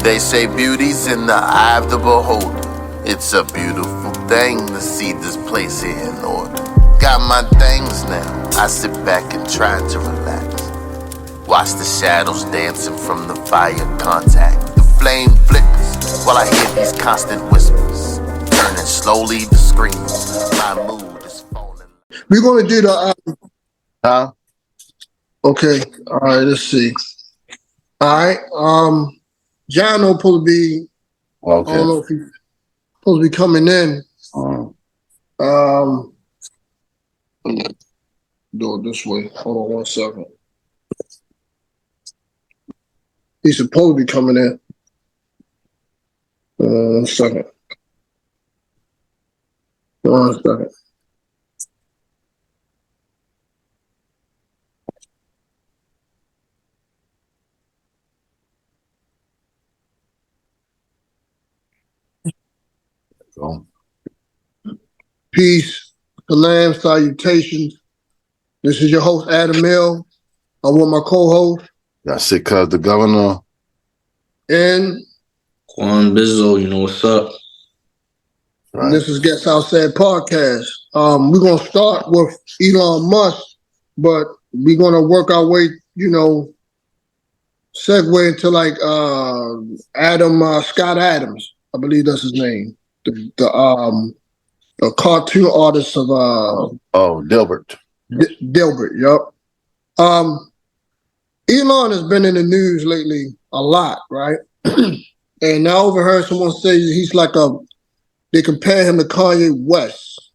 They say beauty's in the eye of the beholder. It's a beautiful thing to see this place here in order. Got my things now, I sit back and try to relax. Watch the shadows dancing from the fire contact. The flame flickers while I hear these constant whispers, turning slowly to screams. My mood is falling. We're going to do the... Huh? Okay, all right, let's see. All right, John will supposed to be... Okay. I don't know if he's supposed to be coming in. Do it this way. Hold on 1 second. He's supposed to be coming in. 1 second. 1 second. Peace, salam, salutations. This is your host, Adam Mill. I'm with my co-host. That's it, cuz the governor. And Quan Bizzo, you know what's up. Right. This is GUESSILLSAY podcast. We're going to start with Elon Musk, but we're going to work our way, segue into like Scott Adams. I believe that's his name. The cartoon artist of Dilbert. Dilbert, yep. Elon has been in the news lately a lot, right? And I overheard someone say he's like they compare him to Kanye West.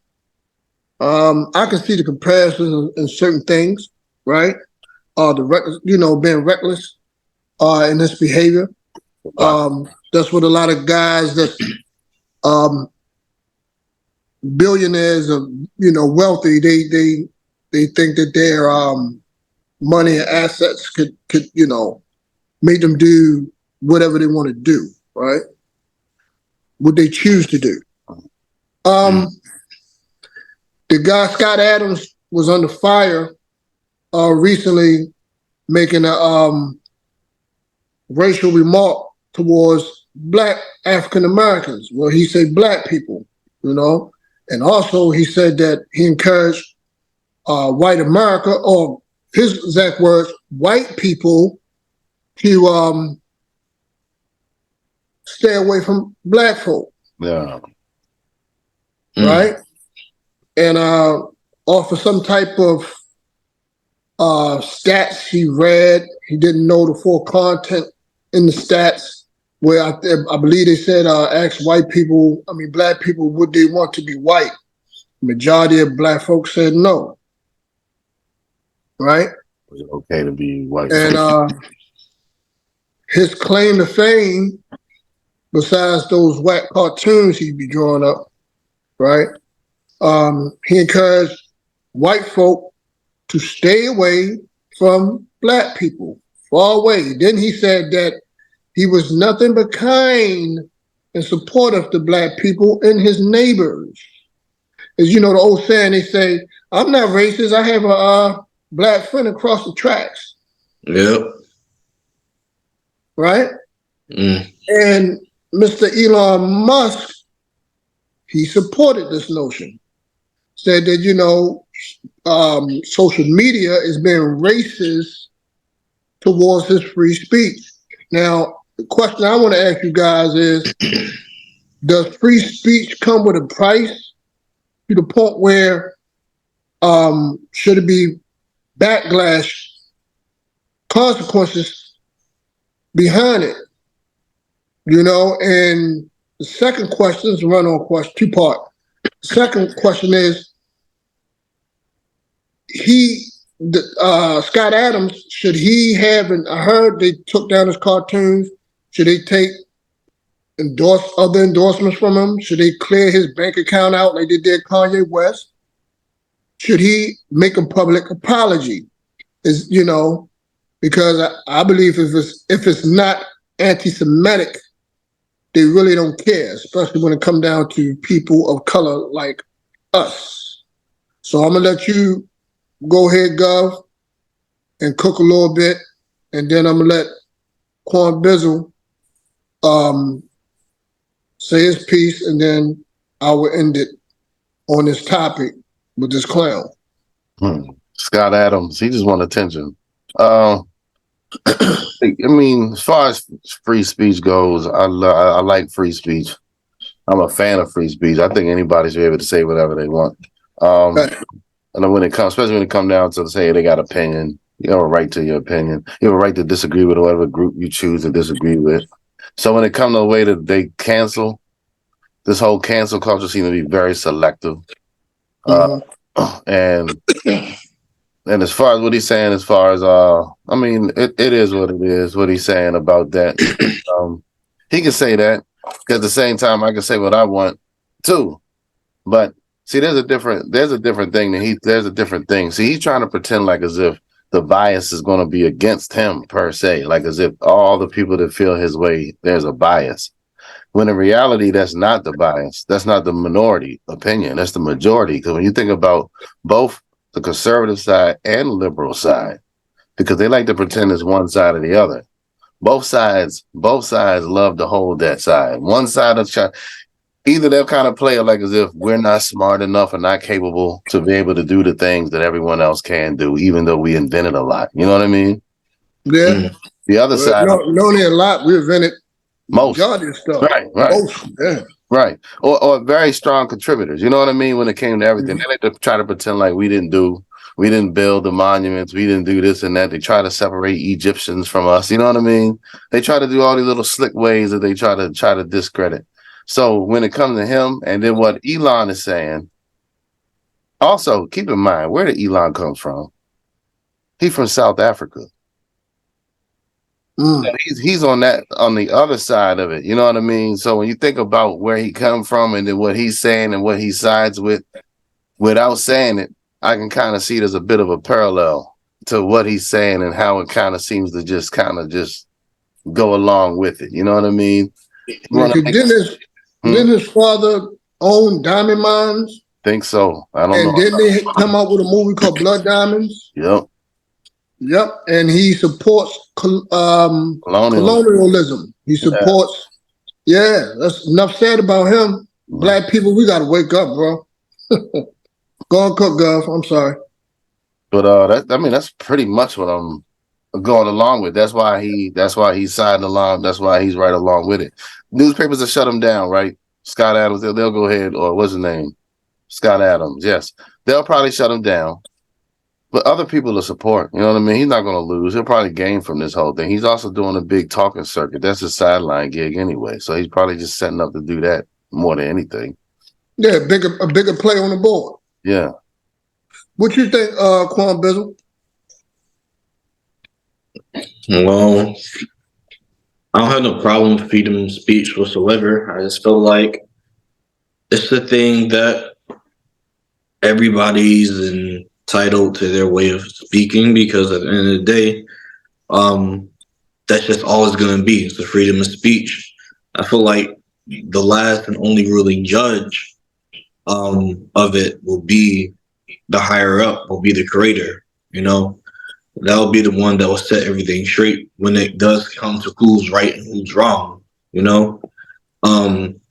I can see the comparison in certain things, right? Being reckless in his behavior. That's what a lot of guys that billionaires are, wealthy, they think that their money and assets could make them do whatever they want to do, right? What they choose to do. The guy Scott Adams was under fire recently, making a racial remark towards Black African Americans. Well, he said Black people, and also he said that he encouraged white America, or his exact words, white people, to stay away from Black folk. Yeah. Right? And offer some type of stats he read. He didn't know the full content in the stats, where I believe they said ask Black people, would they want to be white? Majority of Black folks said no. Right? Was it okay to be white? And his claim to fame, besides those whack cartoons he'd be drawing up, right? He encouraged white folk to stay away from Black people, far away. Then he said that he was nothing but kind and supportive to Black people and his neighbors. As you know, the old saying, they say, I'm not racist, I have a Black friend across the tracks. Yep. Right? And Mr. Elon Musk, he supported this notion. Said that, social media is being racist towards his free speech. Now, the question I want to ask you guys is, does free speech come with a price to the point where should it be backlash, consequences behind it? And the second question is a run-on question, two-part. The second question is, Scott Adams, should he have, and I heard they took down his cartoons, should they take other endorsements from him? Should they clear his bank account out like they did Kanye West? Should he make a public apology? Because I believe if it's not anti-Semitic, they really don't care, especially when it comes down to people of color like us. So I'm gonna let you go ahead, Gov, and cook a little bit, and then I'm gonna let Quan Bizzle say his piece, and then I will end it on this topic with this clown. Scott Adams, he just want attention. I mean, as far as free speech goes, I like free speech. I'm a fan of free speech. I think anybody should be able to say whatever they want. Right. And when it comes, especially when it comes down to say they got opinion, you have a right to your opinion. You have a right to disagree with whatever group you choose to disagree with. So when it comes to the way that they cancel, this whole cancel culture seems to be very selective. And as far as what he's saying, as far as I mean, it is what it is. What he's saying about that, he can say that. Because at the same time, I can say what I want too. But see, there's a different thing. There's a different thing. See, he's trying to pretend like as if the bias is going to be against him per se, like as if all the people that feel his way, there's a bias. When in reality, that's not the bias. That's not the minority opinion. That's the majority. Because when you think about both the conservative side and liberal side, because they like to pretend it's one side or the other. Both sides love to hold that side. One side of either they'll kind of play it like as if we're not smart enough and not capable to be able to do the things that everyone else can do, even though we invented a lot. You know what I mean? Yeah. The other side, no, a lot. We invented most majority of stuff. Right. Most, yeah. Right. Or very strong contributors. You know what I mean? When it came to everything, they like to try to pretend like we didn't build the monuments, we didn't do this and that. They try to separate Egyptians from us. You know what I mean? They try to do all these little slick ways that they try to discredit. So when it comes to him and then what Elon is saying, also keep in mind, where did Elon come from? He's from South Africa. So he's on the other side of it. You know what I mean? So when you think about where he come from and then what he's saying and what he sides with, without saying it, I can kind of see there's a bit of a parallel to what he's saying and how it kind of seems to just go along with it. You know what I mean? Didn't his father own diamond mines? Think so. I don't know. And didn't they come out with a movie called Blood Diamonds? Yep. And he supports colonialism. He supports. Yeah, that's enough said about him. Black people, we got to wake up, bro. Go on, cook, Gov. I'm sorry. But that's pretty much what I'm going along with. That's why he's siding along. That's why he's right along with it. Newspapers will shut him down, right? Scott Adams, they'll go ahead, or what's his name? Scott Adams, yes. They'll probably shut him down. But other people will support. You know what I mean? He's not going to lose. He'll probably gain from this whole thing. He's also doing a big talking circuit. That's his sideline gig anyway. So he's probably just setting up to do that more than anything. Yeah, a bigger play on the board. Yeah. What you think, Quan Bizzle? Well, I don't have no problem with freedom of speech whatsoever. I just feel like it's the thing that everybody's entitled to their way of speaking, because at the end of the day, that's just all it's going to be. It's the freedom of speech. I feel like the last and only ruling judge of it will be the higher up, will be the creator. You know, that'll be the one that will set everything straight when it does come to who's right and who's wrong. You know,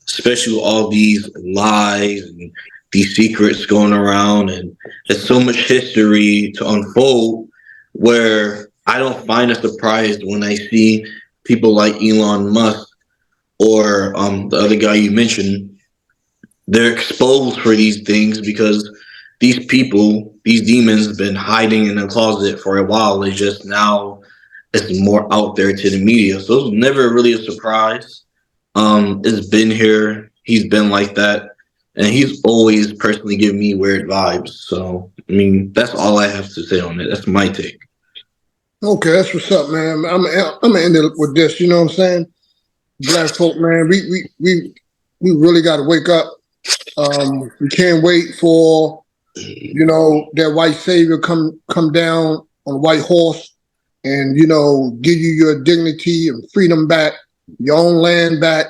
especially with all these lies and these secrets going around, and there's so much history to unfold, where I don't find it surprised when I see people like Elon Musk or the other guy you mentioned. They're exposed for these things because these people, these demons, have been hiding in the closet for a while. It's just now it's more out there to the media. So it's never really a surprise. It's been here. He's been like that. And he's always personally giving me weird vibes. So, I mean, that's all I have to say on it. That's my take. Okay, that's what's up, man. I'm gonna end it with this. You know what I'm saying? Black folk, man, we really got to wake up. We can't wait for that white savior come down on a white horse and give you your dignity and freedom back, your own land back.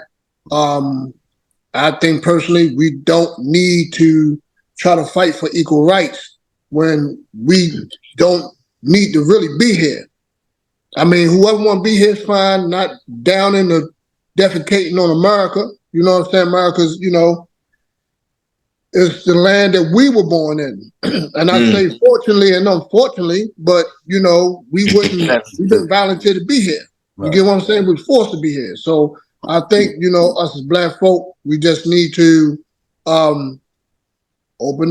I think personally, we don't need to try to fight for equal rights when we don't need to really be here. I mean, whoever want to be here is fine, not down in the defecating on America. You know what I'm saying? America's, is the land that we were born in. And I say fortunately and unfortunately, but we didn't volunteer to be here. You get what I'm saying? We're forced to be here. So I think, us as Black folk, we just need to open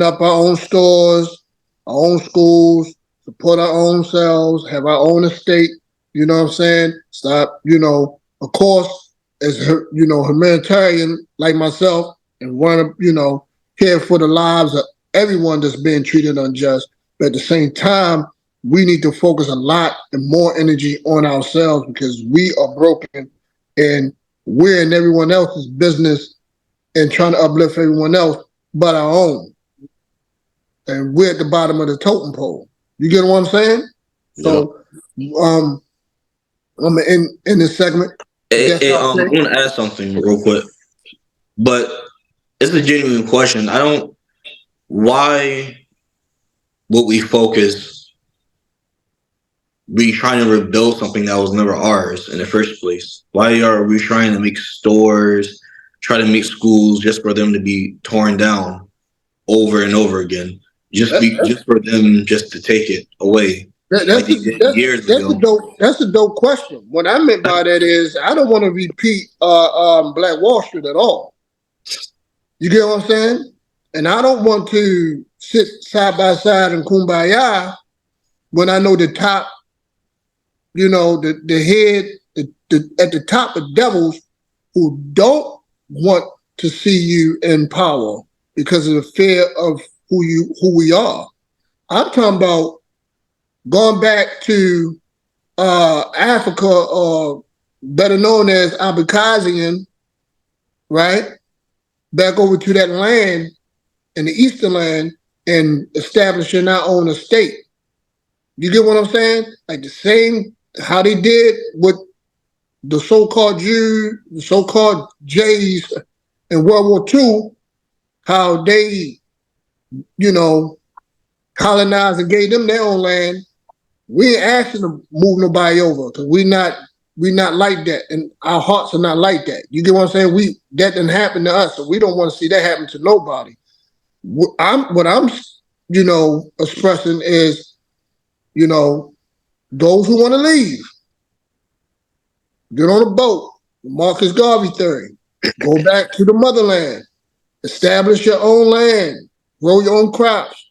up our own stores, our own schools, support our own selves, have our own estate. You know what I'm saying? Stop, of course, as humanitarian like myself, and want to, care for the lives of everyone that's being treated unjust. But at the same time, we need to focus a lot and more energy on ourselves because we are broken and we're in everyone else's business and trying to uplift everyone else but our own. And we're at the bottom of the totem pole. You get what I'm saying? Yep. So, I'm in this segment. I want to ask something real quick, but it's a genuine question. Why would we focus? We trying to rebuild something that was never ours in the first place. Why are we trying to make stores, try to make schools just for them to be torn down over and over again? Just for them just to take it away. That's a dope question. What I meant by that is I don't want to repeat Black Wall Street at all. You get what I'm saying? And I don't want to sit side by side in kumbaya when I know the top, the head, at the top of devils who don't want to see you in power because of the fear of who we are. I'm talking about going back to Africa, or better known as Abkhazia, right? Back over to that land in the Eastern land and establishing our own estate. You get what I'm saying? Like the same, how they did with the so-called Jews, the so-called Jays in World War II, how they, colonized and gave them their own land. We ain't asking to move nobody over because we not like that, and our hearts are not like that. You get what I'm saying? That didn't happen to us, so we don't want to see that happen to nobody. What I'm expressing is, those who want to leave, get on a boat, the Marcus Garvey theory, go back to the motherland, establish your own land, grow your own crops,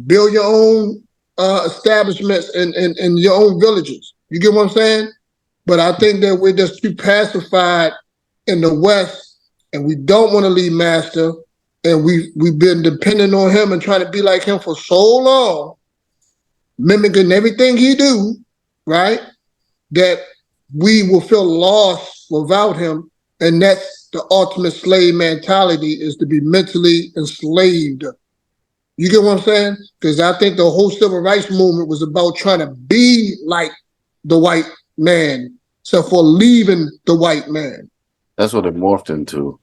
build your own establishments in your own villages. You get what I'm saying? But I think that we're just too pacified in the West, and we don't want to leave Master, and we've been dependent on him and trying to be like him for so long, mimicking everything he do, right? That we will feel lost without him, and that's the ultimate slave mentality, is to be mentally enslaved. You get what I'm saying? Because I think the whole civil rights movement was about trying to be like the white man, except for leaving the white man. That's what it morphed into.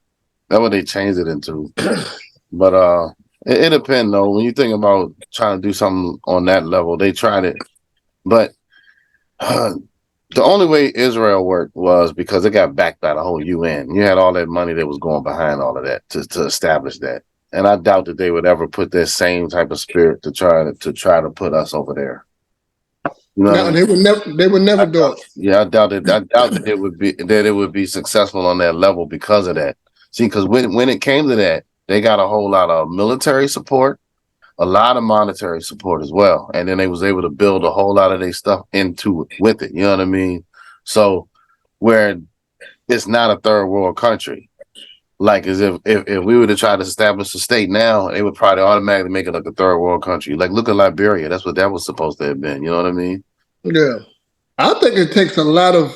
That's what they changed it into. But it depends though. When you think about trying to do something on that level, they tried it. But the only way Israel worked was because it got backed by the whole UN. You had all that money that was going behind all of that to establish that. And I doubt that they would ever put that same type of spirit to try to put us over there. No, they would never do it. Yeah, I doubt that it would be successful on that level because of that. See, because when it came to that, they got a whole lot of military support, a lot of monetary support as well, and then they was able to build a whole lot of their stuff into it with it. You know what I mean? So where it's not a third world country. Like as if we were to try to establish a state now, it would probably automatically make it like a third world country. Like look at Liberia. That's what that was supposed to have been. You know what I mean? Yeah. I think it takes a lot of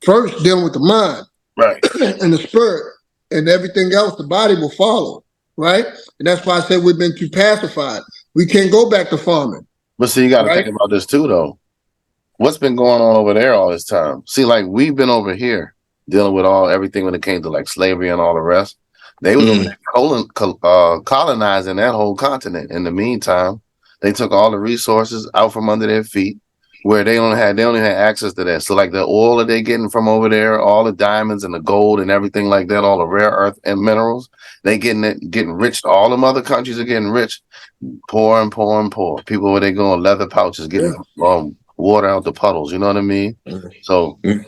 first dealing with the mind. Right. And the spirit. And everything else, the body will follow. Right? And that's why I said we've been too pacified. We can't go back to farming. But see, you gotta think about this too though. What's been going on over there all this time? See, like we've been over here dealing with everything when it came to like slavery and all the rest. They was colonizing that whole continent. In the meantime, they took all the resources out from under their feet. where they only had access to that. So like the oil that they getting from over there, all the diamonds and the gold and everything like that, all the rare earth and minerals, they getting rich. All them other countries are getting rich, poor and poor and poor. People where they going leather pouches getting water out the puddles. You know what I mean? So is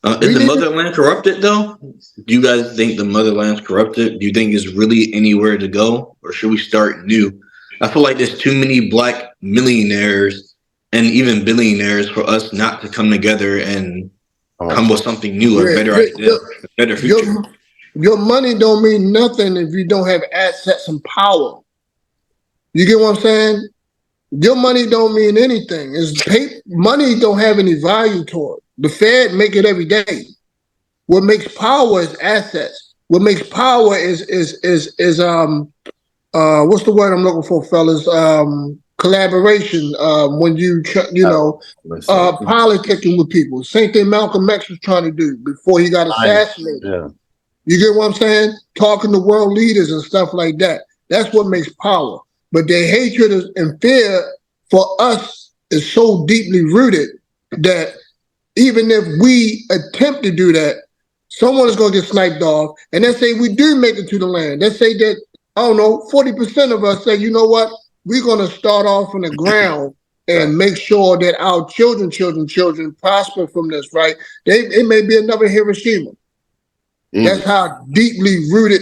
the motherland corrupted though? Do you guys think the motherland's corrupted? Do you think it's really anywhere to go, or should we start new? I feel like there's too many black millionaires and even billionaires for us not to come together and come with something new, a better idea, a better future. Your money don't mean nothing if you don't have assets and power. You get what I'm saying? Your money don't mean anything. Money don't have any value to it. The Fed make it every day. What makes power is assets. What makes power is what's the word I'm looking for, fellas? Collaboration. When you politicking with people. Same thing Malcolm X was trying to do before he got assassinated. Yeah. You get what I'm saying? Talking to world leaders and stuff like that. That's what makes power. But their hatred and fear for us is so deeply rooted that even if we attempt to do that, someone is going to get sniped off. And let's say we do make it to the land. Let's say that, I don't know, 40% of us say, you know what? We're going to start off on the ground and make sure that our children prosper from this, right? It may be another Hiroshima. That's how deeply rooted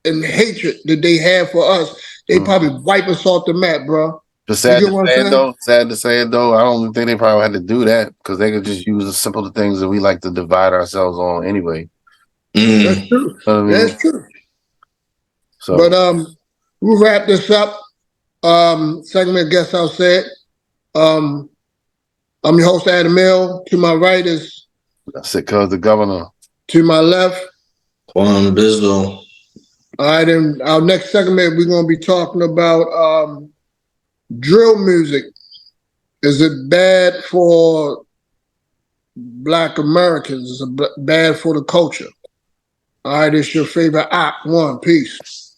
in hatred that they have for us. They probably wipe us off the map, bro. But sad to say it though, I don't think they probably had to do that because they could just use the simple things that we like to divide ourselves on anyway. That's true. You know what I mean? That's true. So, but we'll wrap this up. Segment, Guess I'll say it. I'm your host, Adam Mill. To my right is Cuz the Governor. To my left, Quan Bizzle. All right, and our next segment, we're going to be talking about drill music. Is it bad for Black Americans? Is it bad for the culture? All right, it's your favorite One. Peace.